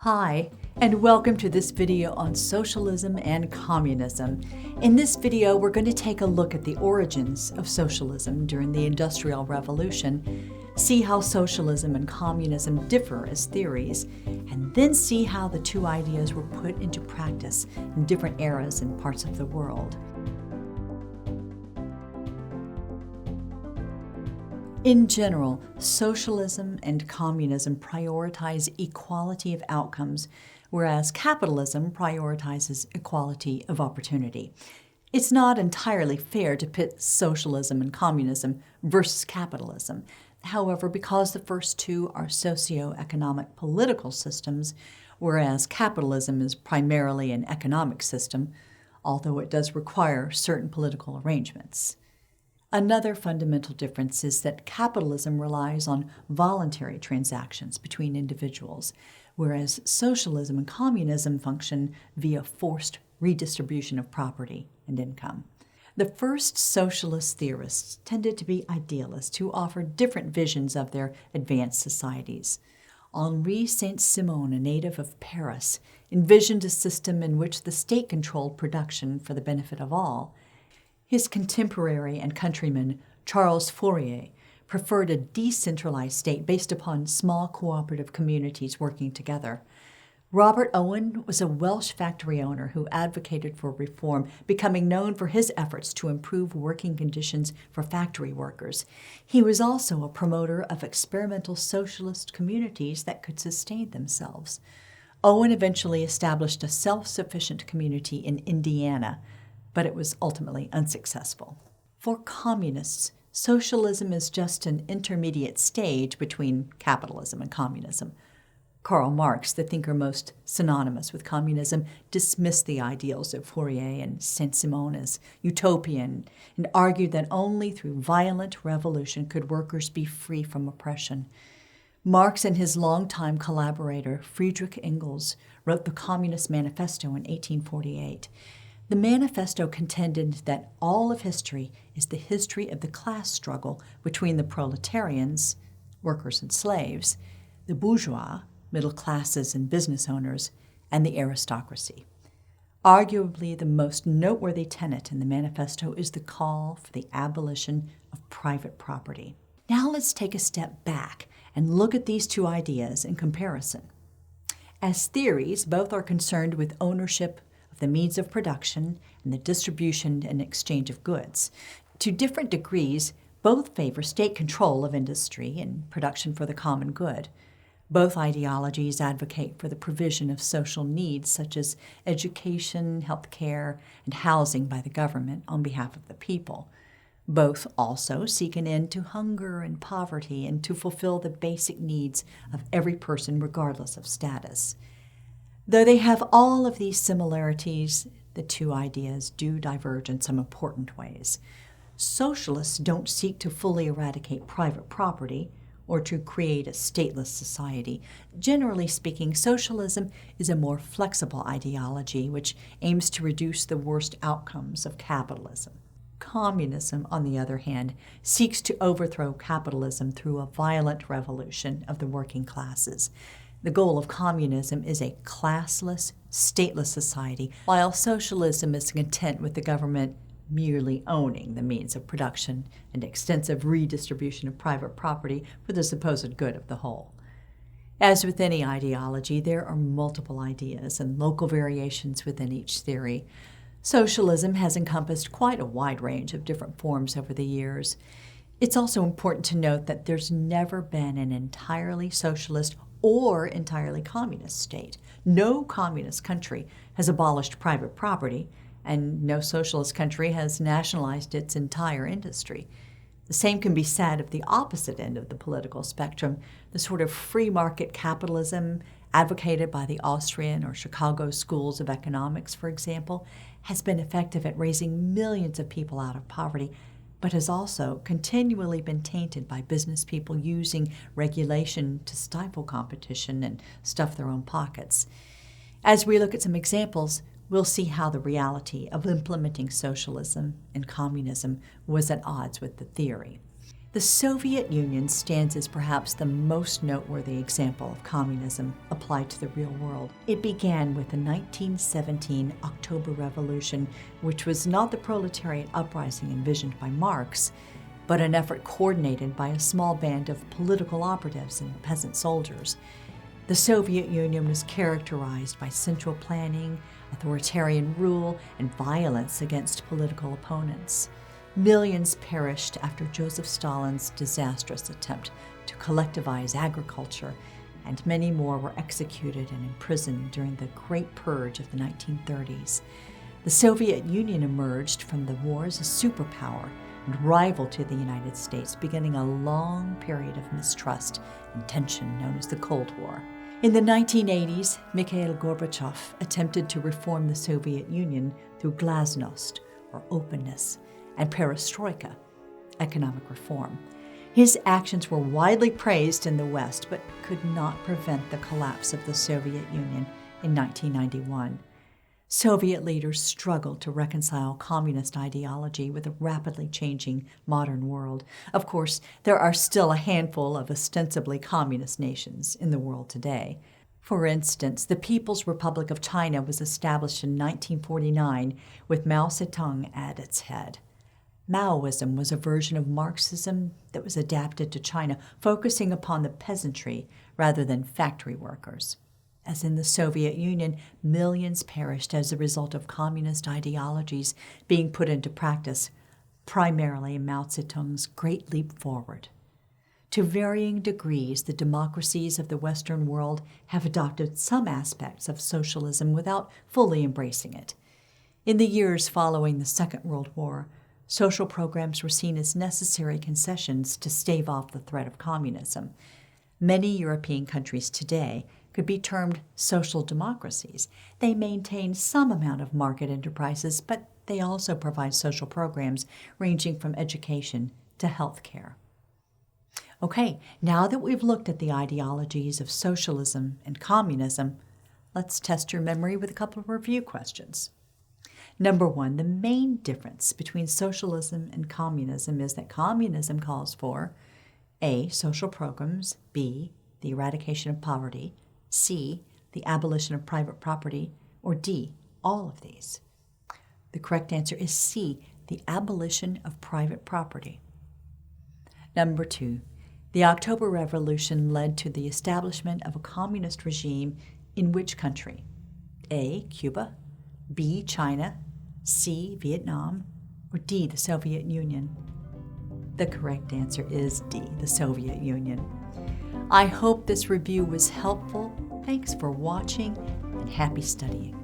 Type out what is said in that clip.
Hi, and welcome to this video on socialism and communism. In this video, we're going to take a look at the origins of socialism during the Industrial Revolution, see how socialism and communism differ as theories, and then see how the two ideas were put into practice in different eras and parts of the world. In general, socialism and communism prioritize equality of outcomes, whereas capitalism prioritizes equality of opportunity. It's not entirely fair to pit socialism and communism versus capitalism. However, because the first two are socio-economic political systems, whereas capitalism is primarily an economic system, although it does require certain political arrangements. Another fundamental difference is that capitalism relies on voluntary transactions between individuals, whereas socialism and communism function via forced redistribution of property and income. The first socialist theorists tended to be idealists who offered different visions of their advanced societies. Henri Saint-Simon, a native of Paris, envisioned a system in which the state controlled production for the benefit of all. His contemporary and countryman, Charles Fourier, preferred a decentralized state based upon small cooperative communities working together. Robert Owen was a Welsh factory owner who advocated for reform, becoming known for his efforts to improve working conditions for factory workers. He was also a promoter of experimental socialist communities that could sustain themselves. Owen eventually established a self-sufficient community in Indiana, but it was ultimately unsuccessful. For communists, socialism is just an intermediate stage between capitalism and communism. Karl Marx, the thinker most synonymous with communism, dismissed the ideals of Fourier and Saint-Simon as utopian and argued that only through violent revolution could workers be free from oppression. Marx and his longtime collaborator, Friedrich Engels, wrote the Communist Manifesto in 1848. The manifesto contended that all of history is the history of the class struggle between the proletarians, workers and slaves, the bourgeois, middle classes and business owners, and the aristocracy. Arguably the most noteworthy tenet in the manifesto is the call for the abolition of private property. Now let's take a step back and look at these two ideas in comparison. As theories, both are concerned with ownership the means of production, and the distribution and exchange of goods. To different degrees, both favor state control of industry and production for the common good. Both ideologies advocate for the provision of social needs such as education, health care, and housing by the government on behalf of the people. Both also seek an end to hunger and poverty and to fulfill the basic needs of every person regardless of status. Though they have all of these similarities, the two ideas do diverge in some important ways. Socialists don't seek to fully eradicate private property or to create a stateless society. Generally speaking, socialism is a more flexible ideology which aims to reduce the worst outcomes of capitalism. Communism, on the other hand, seeks to overthrow capitalism through a violent revolution of the working classes. The goal of communism is a classless, stateless society, while socialism is content with the government merely owning the means of production and extensive redistribution of private property for the supposed good of the whole. As with any ideology, there are multiple ideas and local variations within each theory. Socialism has encompassed quite a wide range of different forms over the years. It's also important to note that there's never been an entirely socialist or entirely communist state. No communist country has abolished private property, and no socialist country has nationalized its entire industry. The same can be said of the opposite end of the political spectrum, the sort of free market capitalism advocated by the Austrian or Chicago schools of economics, for example, has been effective at raising millions of people out of poverty, but has also continually been tainted by business people using regulation to stifle competition and stuff their own pockets. As we look at some examples, we'll see how the reality of implementing socialism and communism was at odds with the theory. The Soviet Union stands as perhaps the most noteworthy example of communism applied to the real world. It began with the 1917 October Revolution, which was not the proletariat uprising envisioned by Marx, but an effort coordinated by a small band of political operatives and peasant soldiers. The Soviet Union was characterized by central planning, authoritarian rule, and violence against political opponents. Millions perished after Joseph Stalin's disastrous attempt to collectivize agriculture, and many more were executed and imprisoned during the Great Purge of the 1930s. The Soviet Union emerged from the war as a superpower and rival to the United States, beginning a long period of mistrust and tension known as the Cold War. In the 1980s, Mikhail Gorbachev attempted to reform the Soviet Union through glasnost, or openness, and perestroika, economic reform. His actions were widely praised in the West, but could not prevent the collapse of the Soviet Union in 1991. Soviet leaders struggled to reconcile communist ideology with a rapidly changing modern world. Of course, there are still a handful of ostensibly communist nations in the world today. For instance, the People's Republic of China was established in 1949 with Mao Zedong at its head. Maoism was a version of Marxism that was adapted to China, focusing upon the peasantry rather than factory workers. As in the Soviet Union, millions perished as a result of communist ideologies being put into practice, primarily in Mao Zedong's Great Leap Forward. To varying degrees, the democracies of the Western world have adopted some aspects of socialism without fully embracing it. In the years following the Second World War, social programs were seen as necessary concessions to stave off the threat of communism. Many European countries today could be termed social democracies. They maintain some amount of market enterprises, but they also provide social programs ranging from education to health care. Okay, now that we've looked at the ideologies of socialism and communism, let's test your memory with a couple of review questions. Number one, the main difference between socialism and communism is that communism calls for A, social programs, B, the eradication of poverty, C, the abolition of private property, or D, all of these. The correct answer is C, the abolition of private property. Number two, the October Revolution led to the establishment of a communist regime in which country? A, Cuba, B, China, C, Vietnam, or D, the Soviet Union? The correct answer is D, the Soviet Union. I hope this review was helpful. Thanks for watching and happy studying.